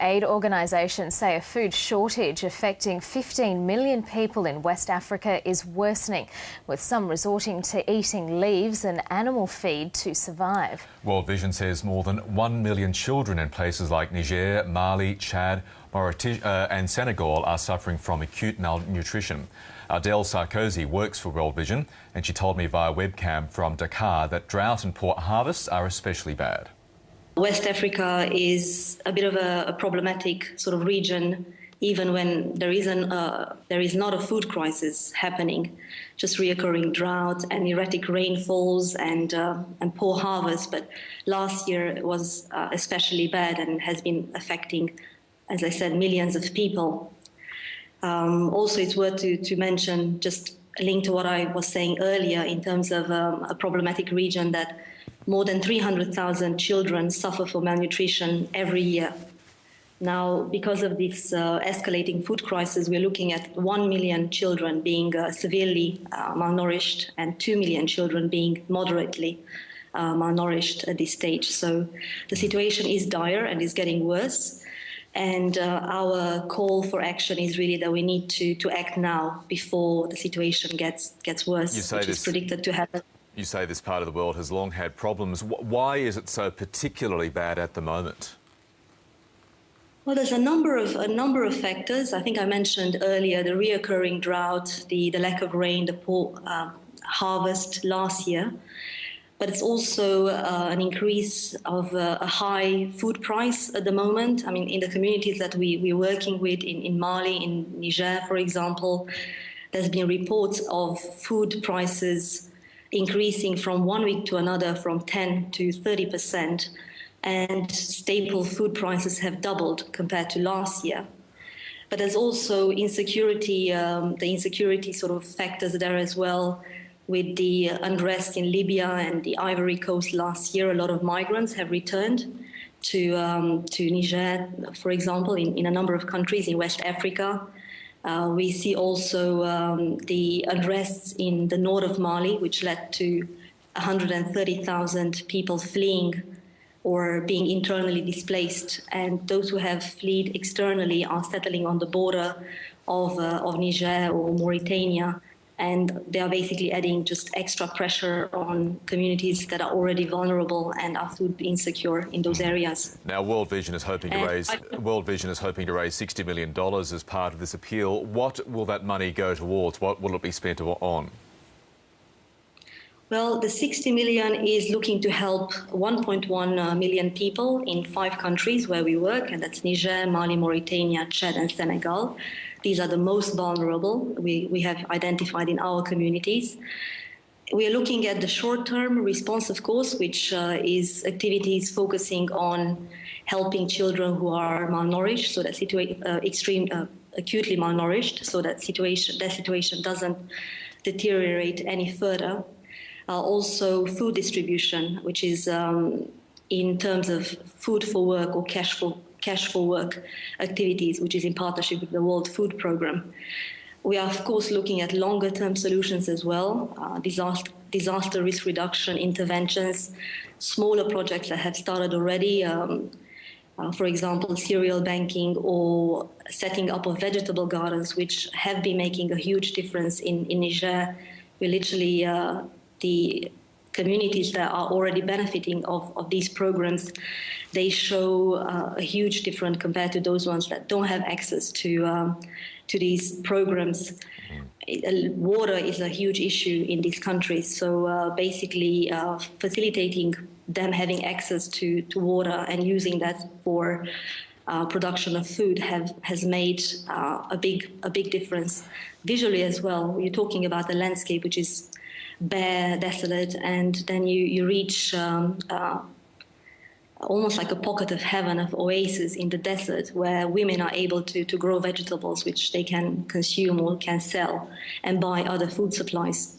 Aid organisations say a food shortage affecting 15 million people in West Africa is worsening, with some resorting to eating leaves and animal feed to survive. World Vision says more than 1 million children in places like Niger, Mali, Chad, Mauritania and Senegal are suffering from acute malnutrition. Adele Sarkozy works for World Vision, and she told me via webcam from Dakar that drought and poor harvests are especially bad. West Africa is a bit of a problematic sort of region, even when there is not a food crisis happening, just reoccurring drought and erratic rainfalls and poor harvest. But last year it was especially bad and has been affecting, as I said, millions of people. Also, it's worth to mention, just a link to what I was saying earlier in terms of a problematic region, that more than 300,000 children suffer from malnutrition every year. Now, because of this escalating food crisis, we're looking at 1 million children being severely malnourished and 2 million children being moderately malnourished at this stage. So the situation is dire and is getting worse. And our call for action is really that we need to act now before the situation gets worse, which is predicted to happen. You say this part of the world has long had problems. Why is it so particularly bad at the moment? Well, there's a number of factors. I think I mentioned earlier the reoccurring drought, the lack of rain, the poor harvest last year. But it's also an increase of a high food price at the moment. I mean, in the communities that we're working with in Mali, in Niger, for example, there's been reports of food prices increasing from one week to another from 10 to 30%, and staple food prices have doubled compared to last year. But there's also insecurity, the insecurity sort of factors there as well, with the unrest in Libya and the Ivory Coast last year. A lot of migrants have returned to Niger, for example, in a number of countries in West Africa. We see also the unrests in the north of Mali, which led to 130,000 people fleeing or being internally displaced. And those who have fled externally are settling on the border of Niger or Mauritania. And they are basically adding just extra pressure on communities that are already vulnerable and are food insecure in those areas. Now, World Vision is hoping to raise $60 million as part of this appeal. What will that money go towards? What will it be spent on? Well, the 60 million is looking to help 1.1 million people in 5 countries where we work, and that's Niger, Mali, Mauritania, Chad, and Senegal. These are the most vulnerable we have identified in our communities. We are looking at the short-term response, of course, which is activities focusing on helping children who are malnourished, so that acutely malnourished, so that situation doesn't deteriorate any further. Also, food distribution, which is in terms of food for work or cash for work activities, which is in partnership with the World Food Programme. We are, of course, looking at longer-term solutions as well, disaster risk reduction interventions, smaller projects that have started already, for example, cereal banking or setting up of vegetable gardens, which have been making a huge difference in Niger. We literally, the communities that are already benefiting of these programs, they show a huge difference compared to those ones that don't have access to these programs. Water is a huge issue in these countries, so basically facilitating them having access to water and using that for production of food has made a big difference visually as well. You're talking about the landscape, which is bare, desolate, and then you reach almost like a pocket of heaven, of oasis in the desert, where women are able to grow vegetables which they can consume or can sell and buy other food supplies.